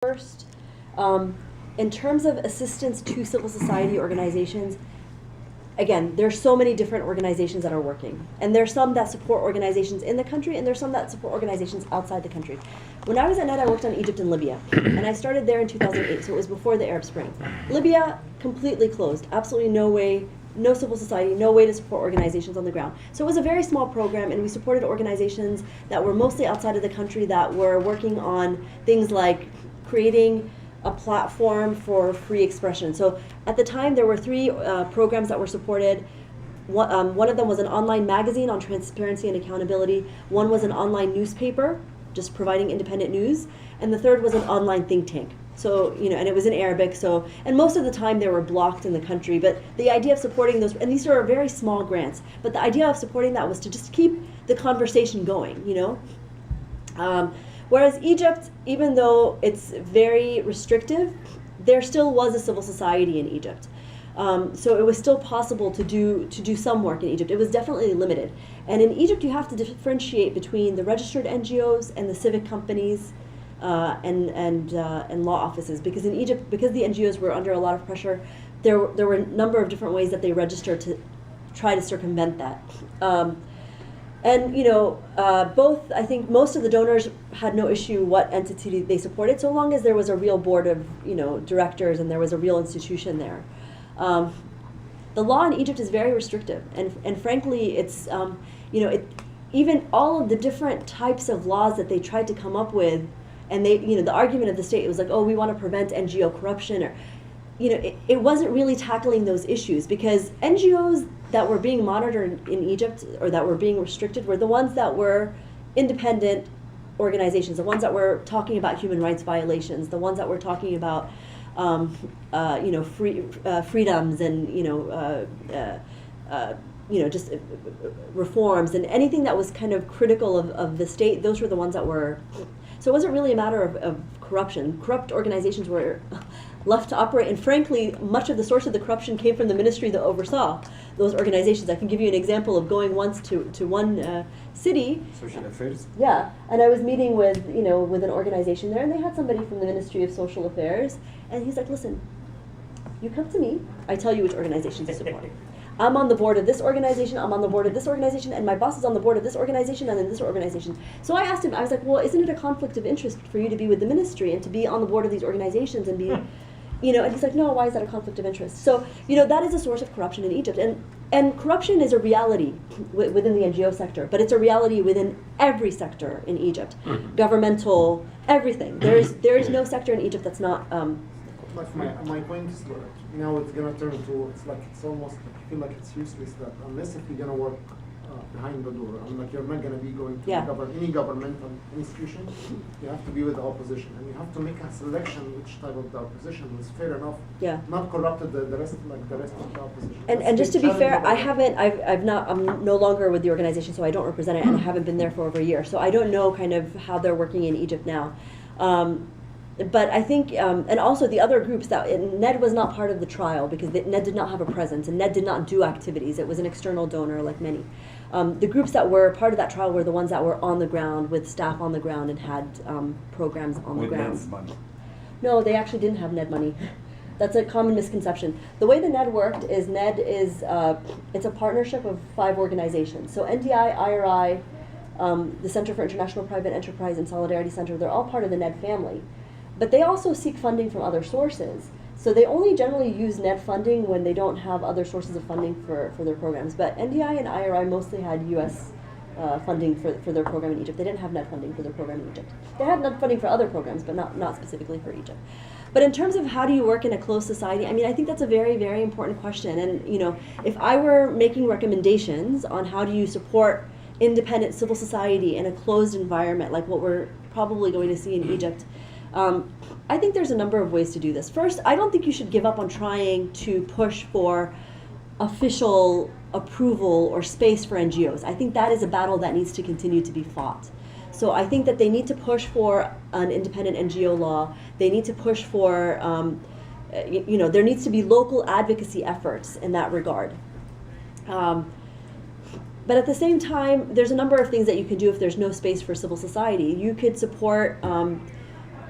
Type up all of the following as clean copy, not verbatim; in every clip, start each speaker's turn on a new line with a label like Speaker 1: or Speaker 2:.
Speaker 1: first. In terms of assistance to civil society organizations, again, there's so many different organizations that are working. And there's some that support organizations in the country, and there's some that support organizations outside the country. When I was at NED, I worked on Egypt and Libya. And I started there in 2008, so it was before the Arab Spring. Libya, completely closed. Absolutely no way, no civil society, no way to support organizations on the ground. So it was a very small program, and we supported organizations that were mostly outside of the country that were working on things like creating a platform for free expression. So at the time, there were three programs that were supported. One of them was an online magazine on transparency and accountability. One was an online newspaper, just providing independent news. And the third was an online think tank. So, and it was in Arabic. So, and most of the time they were blocked in the country. But the idea of supporting those, and these are very small grants, but the idea of supporting that was to just keep the conversation going, Whereas Egypt, even though it's very restrictive, there still was a civil society in Egypt. So it was still possible to do some work in Egypt. It was definitely limited. And in Egypt, you have to differentiate between the registered NGOs and the civic companies and law offices. Because in Egypt, because the NGOs were under a lot of pressure, there were a number of different ways that they registered to try to circumvent that. And both, I think most of the donors had no issue what entity they supported, so long as there was a real board of directors and there was a real institution there. The law in Egypt is very restrictive, and frankly, it's even all of the different types of laws that they tried to come up with, and they the argument of the state was like, oh, we want to prevent NGO corruption, or it wasn't really tackling those issues, because NGOs that were being monitored in Egypt or that were being restricted were the ones that were independent organizations, the ones that were talking about human rights violations, the ones that were talking about freedoms and just reforms, and anything that was kind of critical of the state. Those were the ones that were. So it wasn't really a matter of corruption. Corrupt organizations were left to operate, and frankly, much of the source of the corruption came from the ministry that oversaw those organizations. I can give you an example of going once to one city.
Speaker 2: Social affairs?
Speaker 1: Yeah, and I was meeting with an organization there, and they had somebody from the Ministry of Social Affairs, and he's like, listen, you come to me, I tell you which organizations to support. I'm on the board of this organization, I'm on the board of this organization, and my boss is on the board of this organization and then this organization. So I asked him, I was like, well, isn't it a conflict of interest for you to be with the ministry and to be on the board of these organizations and be, and he's like, no, why is that a conflict of interest? So, that is a source of corruption in Egypt. And corruption is a reality within the NGO sector, but it's a reality within every sector in Egypt. Governmental, everything. There is no sector in Egypt that's not...
Speaker 3: Like my point is that now it's gonna turn to it's almost I feel like it's useless that unless if you're gonna work behind the door, you're not gonna be going to any governmental institution, you have to be with the opposition, and you have to make a selection which type of the opposition is fair enough.
Speaker 1: Yeah.
Speaker 3: Not corrupted the rest of the opposition.
Speaker 1: And just to be fair, I'm no longer with the organization, so I don't represent it, and I haven't been there for over a year, so I don't know kind of how they're working in Egypt now. But I think, and also the other groups NED was not part of the trial because NED did not have a presence, and NED did not do activities. It was an external donor, like many. The groups that were part of that trial were the ones that were on the ground with staff on the ground and had programs on the ground.
Speaker 2: With NED's money?
Speaker 1: No, they actually didn't have NED money. That's a common misconception. The way the NED worked is it's a partnership of 5 organizations. So NDI, IRI, the Center for International Private Enterprise, and Solidarity Center, they're all part of the NED family. But they also seek funding from other sources. So they only generally use NED funding when they don't have other sources of funding for their programs. But NDI and IRI mostly had U.S. Funding for their program in Egypt. They didn't have NED funding for their program in Egypt. They had NED funding for other programs, but not specifically for Egypt. But in terms of how do you work in a closed society, I think that's a very, very important question. And if I were making recommendations on how do you support independent civil society in a closed environment, like what we're probably going to see in Egypt, I think there's a number of ways to do this. First, I don't think you should give up on trying to push for official approval or space for NGOs. I think that is a battle that needs to continue to be fought. So I think that they need to push for an independent NGO law. They need to push for, there needs to be local advocacy efforts in that regard. But at the same time, there's a number of things that you can do if there's no space for civil society. You could support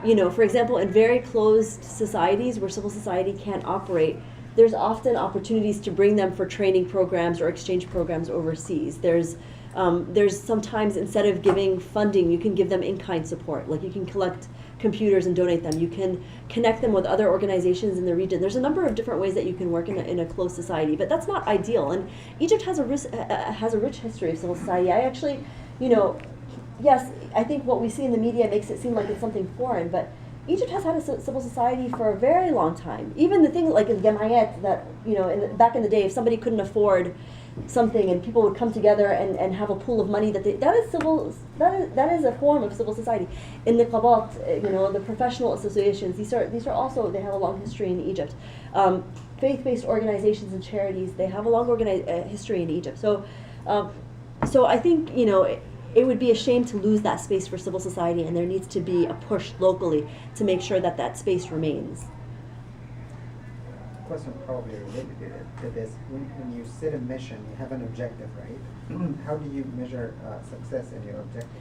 Speaker 1: for example, in very closed societies where civil society can't operate, there's often opportunities to bring them for training programs or exchange programs overseas. There's sometimes, instead of giving funding, you can give them in-kind support. Like, you can collect computers and donate them. You can connect them with other organizations in the region. There's a number of different ways that you can work in a closed society, but that's not ideal. And Egypt has a rich history of civil society. I actually, yes, I think what we see in the media makes it seem like it's something foreign, but Egypt has had a civil society for a very long time. Even the thing like in Jamayat that, back in the day, if somebody couldn't afford something and people would come together and have a pool of money that is a form of civil society. In Niqabat, the professional associations, these are also, they have a long history in Egypt. Faith-based organizations and charities, they have a long history in Egypt. So I think, it would be a shame to lose that space for civil society, and there needs to be a push locally to make sure that that space remains.
Speaker 2: Question probably related to this. When you set a mission, you have an objective, right? How do you measure success in your objective?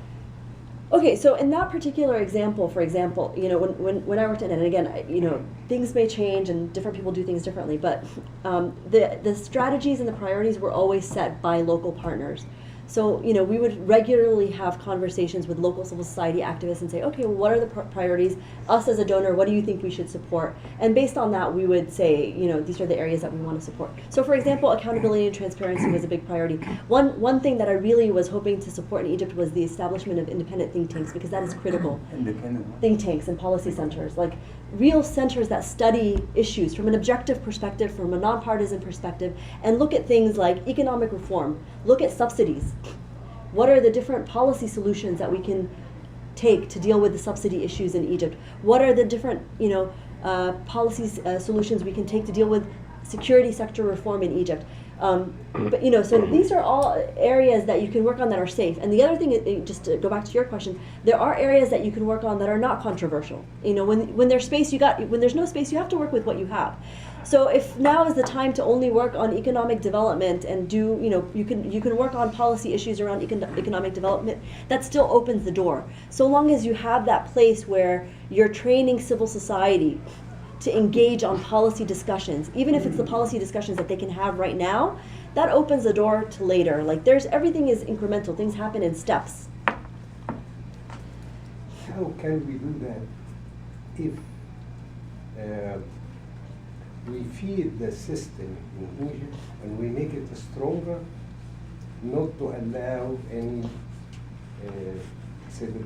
Speaker 1: Okay, so in that particular example, for example, when I worked in it, and again, things may change and different people do things differently, but the strategies and the priorities were always set by local partners. So, we would regularly have conversations with local civil society activists and say, okay, well, what are the priorities? Us as a donor, what do you think we should support? And based on that, we would say, these are the areas that we want to support. So, for example, accountability and transparency was a big priority. One thing that I really was hoping to support in Egypt was the establishment of independent think tanks, because that is critical.
Speaker 4: Independent
Speaker 1: Think tanks and policy centers, like real centers that study issues from an objective perspective, from a nonpartisan perspective, and look at things like economic reform, look at subsidies. What are the different policy solutions that we can take to deal with the subsidy issues in Egypt? What are the different, policy solutions we can take to deal with security sector reform in Egypt? But so these are all areas that you can work on that are safe. And the other thing, just to go back to your question, there are areas that you can work on that are not controversial. When there's space, when there's no space, you have to work with what you have. So if now is the time to only work on economic development and you can work on policy issues around economic development, that still opens the door. So long as you have that place where you're training civil society to engage on policy discussions, even if it's the policy discussions that they can have right now, that opens the door to later. Like everything is incremental, things happen in steps.
Speaker 5: How can we do that if we feed the system in Egypt and we make it stronger, not to allow any civil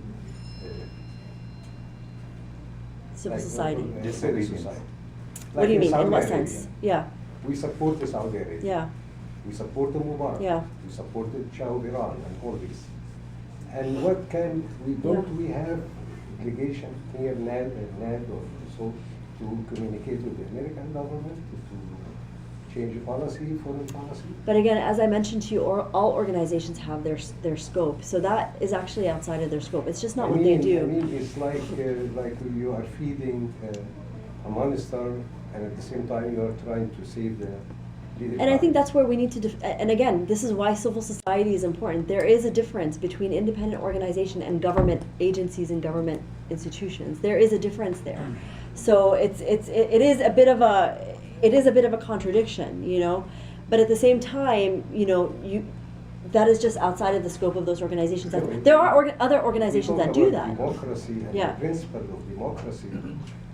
Speaker 1: society.
Speaker 5: Civil society.
Speaker 1: What do you
Speaker 5: in
Speaker 1: mean?
Speaker 5: Saudi
Speaker 1: In what
Speaker 5: Arabia,
Speaker 1: sense? Yeah.
Speaker 5: We support the Saudi Arabia.
Speaker 1: Yeah.
Speaker 5: We support the Mubarak.
Speaker 1: Yeah.
Speaker 5: We supported Shah of Iran and all this. And what can we don't we have obligation here, NAD or so, to communicate with the American government to change policy, foreign policy?
Speaker 1: But again, as I mentioned to you, all organizations have their scope. So that is actually outside of their scope. It's just not what they do.
Speaker 5: I mean, it's like you are feeding a monster, and at the same time you are trying to save the leader.
Speaker 1: And I think that's where we need to, and again, this is why civil society is important. There is a difference between independent organization and government agencies and government institutions. There is a difference there. So it is a bit of a contradiction, but at the same time, that is just outside of the scope of those organizations. There are other organizations that do that.
Speaker 5: Democracy and the principle of democracy,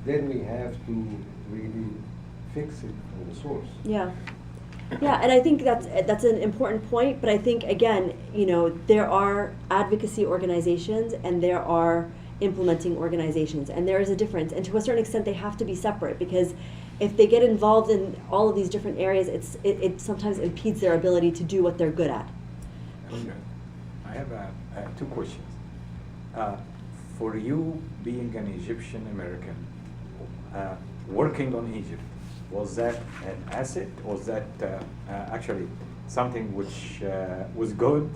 Speaker 5: then we have to really fix it from the source.
Speaker 1: Yeah. Yeah, and I think that's an important point, but I think, again, there are advocacy organizations and there are implementing organizations, and there is a difference, and to a certain extent they have to be separate, because if they get involved in all of these different areas, it sometimes impedes their ability to do what they're good at.
Speaker 4: I have two questions. For you being an Egyptian American, working on Egypt, was that an asset? Was that actually something which was good,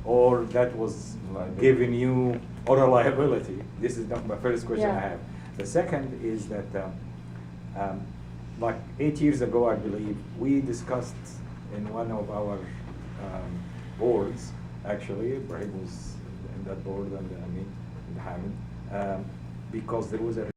Speaker 4: or that was giving you or a liability? This is my first question I have. The second is that like 8 years ago, I believe, we discussed in one of our boards, actually, Ibrahim was in that board, and Hamid, because there was a